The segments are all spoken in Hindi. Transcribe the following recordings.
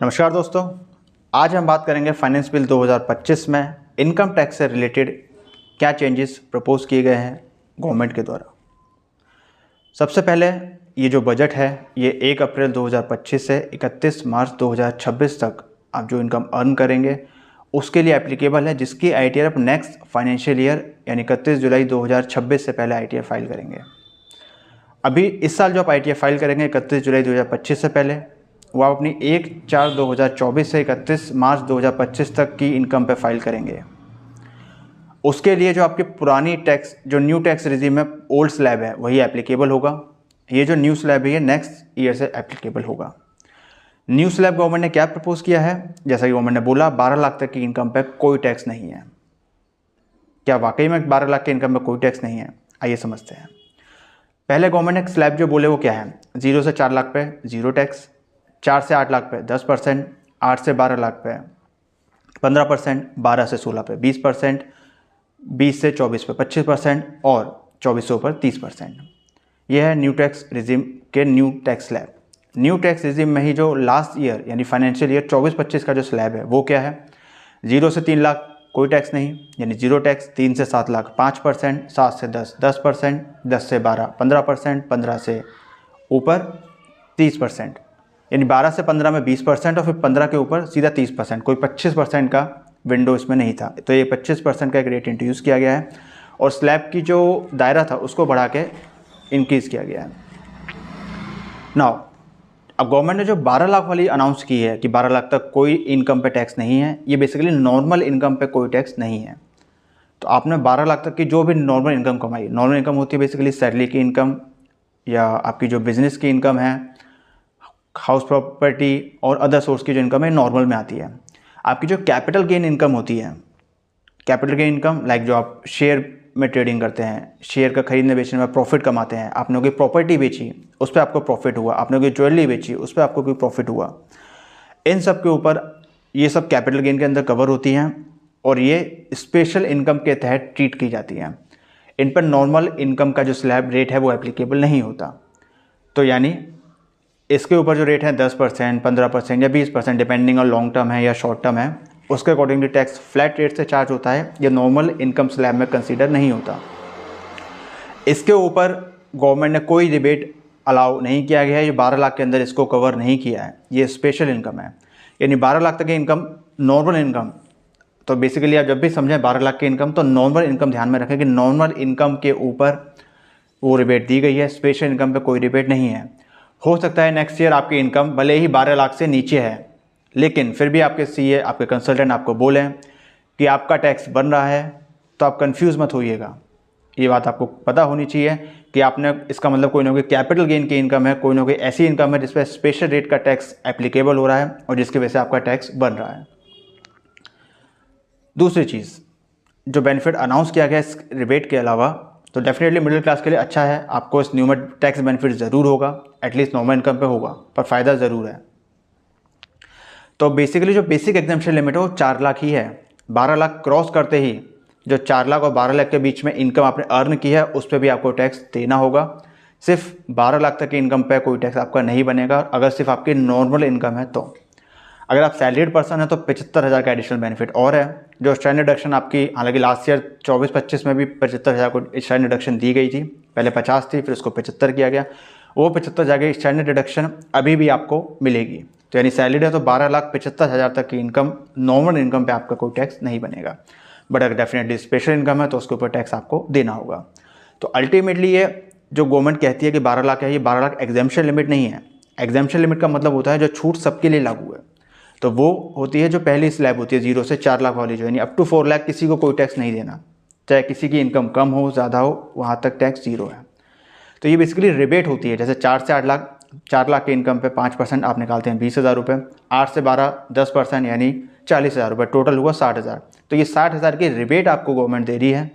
नमस्कार दोस्तों, आज हम बात करेंगे फाइनेंस बिल 2025 में इनकम टैक्स से रिलेटेड क्या चेंजेस प्रपोज किए गए हैं गवर्नमेंट के द्वारा। सबसे पहले ये जो बजट है ये 1 अप्रैल 2025 से 31 मार्च 2026 तक आप जो इनकम अर्न करेंगे उसके लिए एप्लीकेबल है, जिसकी ITR आप नेक्स्ट फाइनेंशियल ईयर यानी 31 जुलाई 2026 से पहले ITR फाइल करेंगे। अभी इस साल जो आप ITR फाइल करेंगे 31 जुलाई 2025 से पहले, वो आप अपनी 1/4/2024 से 31 मार्च 2025 तक की इनकम पे फाइल करेंगे। उसके लिए जो आपकी पुरानी टैक्स जो न्यू टैक्स रिजीम में ओल्ड स्लैब है वही एप्लीकेबल होगा। ये जो न्यू स्लैब है ये नेक्स्ट ईयर से एप्लीकेबल होगा। न्यू स्लैब गवर्नमेंट ने क्या प्रपोज किया है, जैसा कि गवर्नमेंट ने बोला 12 लाख तक की इनकम पे कोई टैक्स नहीं है। क्या वाकई में 12 लाख की इनकम पे कोई टैक्स नहीं है? आइए समझते हैं। पहले गवर्नमेंट ने स्लैब जो बोले वो क्या है, 0 से 4 लाख पे 0 टैक्स, 4 से 8 लाख पे 10%, 8 से 12 लाख पे 15%, 12 से 16 पे 20%, 20 से 24 पे 25% और 24 से ऊपर 30%। यह है न्यू टैक्स रिजीम के new tax slab. New tax regime में ही जो लास्ट ईयर यानी फाइनेंशियल ईयर 24-25 का जो स्लैब है वो क्या है, 0 से 3 लाख कोई टैक्स नहीं यानी 0 टैक्स, 3 से 7 लाख 5%, 7 से 10 10%, 10 से 12 15%, 15 से ऊपर 30%, यानी 12 से 15 में 20% और फिर 15 के ऊपर सीधा 30%। कोई 25% का विंडो इसमें नहीं था, तो ये 25% का एक रेट इंट्रोड्यूस किया गया है और स्लैब की जो दायरा था उसको बढ़ा के इंक्रीज़ किया गया है। नाउ अब गवर्नमेंट ने जो 12 लाख वाली अनाउंस की है कि 12 लाख तक कोई इनकम पे टैक्स नहीं है, ये बेसिकली नॉर्मल इनकम पे कोई टैक्स नहीं है। तो आपने 12 लाख तक की जो भी नॉर्मल इनकम कमाई, नॉर्मल इनकम होती है बेसिकली सैलरी की इनकम या आपकी जो बिज़नेस की इनकम है, हाउस प्रॉपर्टी और अदर सोर्स की जो इनकम है नॉर्मल में आती है। आपकी जो कैपिटल गेन इनकम होती है, कैपिटल गेन इनकम लाइक जो आप शेयर में ट्रेडिंग करते हैं, शेयर का खरीदने बेचने में प्रॉफिट कमाते हैं, आपने कोई प्रॉपर्टी बेची उस पर आपको प्रॉफिट हुआ, आपने कोई ज्वेलरी बेची उस पर आपको कोई प्रॉफिट हुआ, इन सब के ऊपर ये सब कैपिटल गेन के अंदर कवर होती हैं और ये स्पेशल इनकम के तहत ट्रीट की जाती हैं। इन पर नॉर्मल इनकम का जो स्लैब रेट है वो एप्लीकेबल नहीं होता। तो यानी इसके ऊपर जो रेट है 10%, 15% या 20% डिपेंडिंग ऑन लॉन्ग टर्म है या शॉर्ट टर्म है, उसके अकॉर्डिंगली टैक्स फ्लैट रेट से चार्ज होता है। ये नॉर्मल इनकम स्लैब में कंसीडर नहीं होता। इसके ऊपर गवर्नमेंट ने कोई रिबेट अलाउ नहीं किया गया है। ये 12 लाख के अंदर इसको कवर नहीं किया है। ये स्पेशल इनकम है, यानी 12 लाख तक की इनकम नॉर्मल इनकम। तो बेसिकली आप जब भी समझें 12 लाख की इनकम तो नॉर्मल इनकम ध्यान में रखें कि नॉर्मल इनकम के ऊपर वो रिबेट दी गई है, स्पेशल इनकम पे कोई रिबेट नहीं है। हो सकता है नेक्स्ट ईयर आपकी इनकम भले ही 12 लाख से नीचे है, लेकिन फिर भी आपके CA आपके कंसल्टेंट आपको बोलें कि आपका टैक्स बन रहा है, तो आप कंफ्यूज मत होइएगा। ये बात आपको पता होनी चाहिए कि आपने इसका मतलब कोई ना कोई कैपिटल गेन की इनकम है, कोई ना कोई ऐसी इनकम है जिस पर स्पेशल रेट का टैक्स एप्लीकेबल हो रहा है और जिसकी वजह से आपका टैक्स बन रहा है। दूसरी चीज़ जो बेनिफिट अनाउंस किया गया इस रिबेट के अलावा, तो डेफिनेटली मिडिल क्लास के लिए अच्छा है। आपको इस न्यू में टैक्स बेनिफिट ज़रूर होगा, एटलीस्ट नॉर्मल इनकम पे होगा, पर फ़ायदा ज़रूर है। तो बेसिकली जो बेसिक एग्जम्पशन लिमिट है वो 4 लाख ही है। 12 लाख क्रॉस करते ही जो 4 लाख और 12 लाख के बीच में इनकम आपने अर्न की है उस पर भी आपको टैक्स देना होगा। सिर्फ 12 लाख तक की इनकम पे कोई टैक्स आपका नहीं बनेगा अगर सिर्फ आपकी नॉर्मल इनकम है। तो अगर आप सैलरीड पर्सन है तो 75,000 का एडिशनल बेनिफिट और है। जो स्टैंडर्ड डिडक्शन आपकी, हालांकि लास्ट ईयर 24-25 में भी 75,000 को स्टैंडर्ड डिडक्शन दी गई थी, पहले 50 थी फिर उसको 75 किया गया। वो 75,000 की स्टैंडर्ड डिडक्शन अभी भी आपको मिलेगी। तो यानी सैलरीड है तो 12,75,000 तक की इनकम, नॉर्मल इनकम पे आपका कोई टैक्स नहीं बनेगा। बट अगर डेफिनेटली स्पेशल इनकम है तो उसके ऊपर टैक्स आपको देना होगा। तो अल्टीमेटली ये जो गवर्नमेंट कहती है कि 12 लाख है, ये 12 लाख एग्जाम्पशन लिमिट नहीं है। एग्जाम्पशन लिमिट का मतलब होता है जो छूट सबके लिए लागू है। तो वो होती है जो पहली स्लैब होती है 0 से 4 लाख वाली, जो यानी अप टू 4 लाख किसी को कोई टैक्स नहीं देना, चाहे किसी की इनकम कम हो ज़्यादा हो, वहाँ तक टैक्स 0 है। तो ये बेसिकली रिबेट होती है। जैसे 4 से 8 लाख, 4 लाख की इनकम पे 5% आप निकालते हैं 20,000 रुपये, 8 से 12 10% यानी 40,000 रुपये, टोटल हुआ 60,000। तो ये 60,000 की रिबेट आपको गवर्नमेंट दे रही है,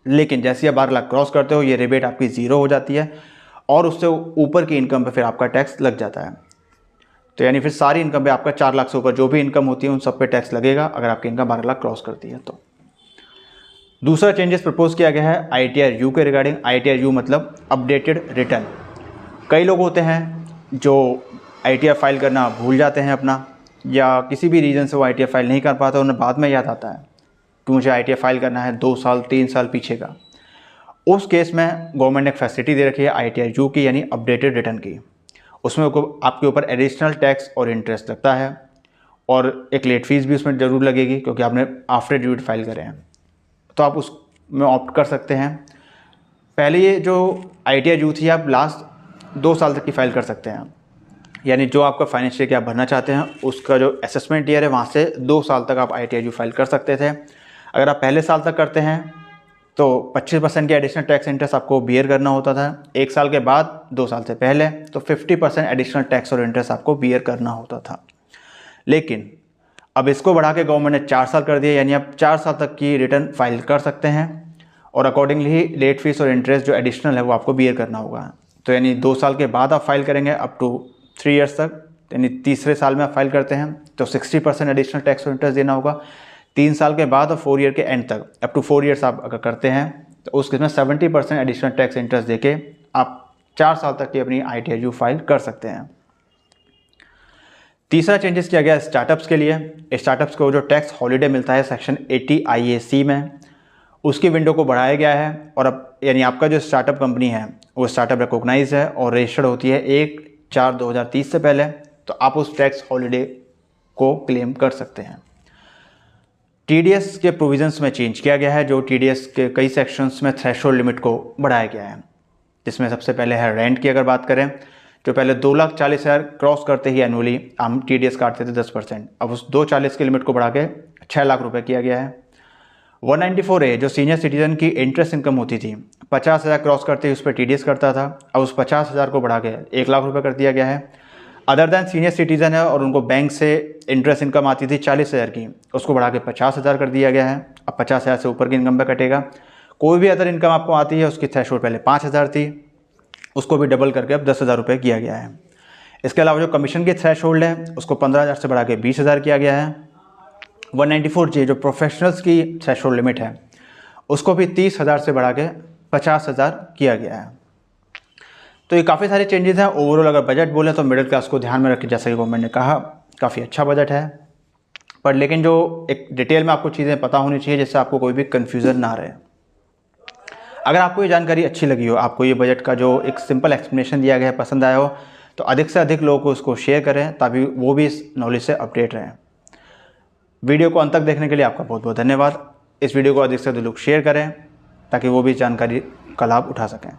लेकिन जैसे आप 12 लाख क्रॉस करते हो ये रिबेट आपकी 0 हो जाती है और उससे ऊपर की इनकम पे फिर आपका टैक्स लग जाता है। तो यानी फिर सारी इनकम पे आपका 4 लाख से ऊपर जो भी इनकम होती है उन सब पे टैक्स लगेगा अगर आपकी इनकम 12 लाख क्रॉस करती है तो। दूसरा चेंजेस प्रपोज किया गया है ITR-U के रिगार्डिंग। ITR-U मतलब अपडेटेड रिटर्न। कई लोग होते हैं जो ITR फाइल करना भूल जाते हैं अपना, या किसी भी रीज़न से वो ITR फाइल नहीं कर पाते, उन्हें बाद में याद आता है कि मुझे ITR फाइल करना है 2 साल 3 साल पीछे का, उस केस में गवर्नमेंट ने एक फैसिलिटी दे रखी है ITR यू की, यानी अपडेटेड रिटर्न की। उसमें आपके ऊपर एडिशनल टैक्स और इंटरेस्ट लगता है, और एक लेट फीस भी उसमें ज़रूर लगेगी क्योंकि आपने आफ्टर ड्यू डेट फाइल करे हैं, तो आप उसमें ऑप्ट कर सकते हैं। पहले ये जो ITR यू थी, आप लास्ट 2 साल तक की फ़ाइल कर सकते हैं, यानी जो आपका फाइनेंशियल ईयर आप भरना चाहते हैं उसका जो असेसमेंट ईयर है वहाँ से 2 साल तक आप ITR यू फाइल कर सकते थे। अगर आप पहले साल तक करते हैं तो 25% के एडिशनल टैक्स इंटरेस्ट आपको बियर करना होता था। 1 साल के बाद 2 साल से पहले तो 50% एडिशनल टैक्स और इंटरेस्ट आपको बियर करना होता था। लेकिन अब इसको बढ़ा के गवर्नमेंट ने 4 साल कर दिया, यानी आप 4 साल तक की रिटर्न फाइल कर सकते हैं, और अकॉर्डिंगली लेट फीस और इंटरेस्ट जो एडिशनल है वो आपको बियर करना होगा। तो यानी 2 साल के बाद आप फाइल करेंगे अप टू 3 ईयर्स तक, यानी तीसरे साल में आप फाइल करते हैं तो 60% एडिशनल टैक्स और इंटरेस्ट देना होगा। 3 साल के बाद और 4 ईयर के एंड तक, अप टू 4 ईयर्स आप अगर करते हैं तो उस केस में 70% एडिशनल टैक्स इंटरेस्ट देके आप 4 साल तक की अपनी ITR यू फाइल कर सकते हैं। तीसरा चेंजेस किया गया स्टार्टअप्स के लिए। स्टार्टअप्स को जो टैक्स हॉलीडे मिलता है सेक्शन 80 IAC में, उसकी विंडो को बढ़ाया गया है, और अब यानी आपका जो स्टार्टअप कंपनी है वो स्टार्टअप रिकॉग्नाइज है और रजिस्टर्ड होती है 1/4/2030 से पहले, तो आप उस टैक्स हॉलीडे को क्लेम कर सकते हैं। TDS के प्रोविजंस में चेंज किया गया है, जो TDS के कई सेक्शंस में थ्रेशोल्ड लिमिट को बढ़ाया गया है, जिसमें सबसे पहले है रेंट की। अगर बात करें जो पहले 2,40,000 क्रॉस करते ही एनुअली हम TDS काटते थे 10%, अब उस 2,40 की लिमिट को बढ़ा के 6 लाख रुपए किया गया है। 194A जो सीनियर सिटीजन की इंटरेस्ट इनकम होती थी, 50,000 क्रॉस करते ही उस पर TDS करता था, अब उस 50,000 को बढ़ा के 1 लाख रुपये कर दिया गया है। अदर दैन सीनियर सिटीजन है और उनको बैंक से इंटरेस्ट इनकम आती थी 40,000 की, उसको बढ़ा के 50,000 कर दिया गया है। अब 50,000 से ऊपर की इनकम पे कटेगा। कोई भी अदर इनकम आपको आती है उसकी थ्रेशोल्ड पहले 5,000 थी, उसको भी डबल करके अब 10,000 रुपये किया गया है। इसके अलावा जो कमीशन की थ्रेशोल्ड है उसको 15,000 से बढ़ा के 20,000 किया गया है। 194J जो प्रोफेशनल्स की थ्रेशोल्ड लिमिट है उसको भी 30,000 से बढ़ा के 50,000 किया गया है। तो ये काफ़ी सारे चेंजेस हैं। ओवरऑल अगर बजट बोले तो मिडिल क्लास को ध्यान में रख के, जैसा कि गवर्नमेंट ने कहा, काफ़ी अच्छा बजट है, पर लेकिन जो एक डिटेल में आपको चीज़ें पता होनी चाहिए जिससे आपको कोई भी कन्फ्यूज़न ना रहे। अगर आपको ये जानकारी अच्छी लगी हो, आपको ये बजट का जो एक सिंपल एक्सप्लेनेशन दिया गया है पसंद आया हो, तो अधिक से अधिक लोगों को इसको शेयर करें ताकि वो भी इस नॉलेज से अपडेट रहें। वीडियो को अंत तक देखने के लिए आपका बहुत बहुत धन्यवाद। इस वीडियो को अधिक से अधिक लोग शेयर करें ताकि वो भी जानकारी का लाभ उठा सकें।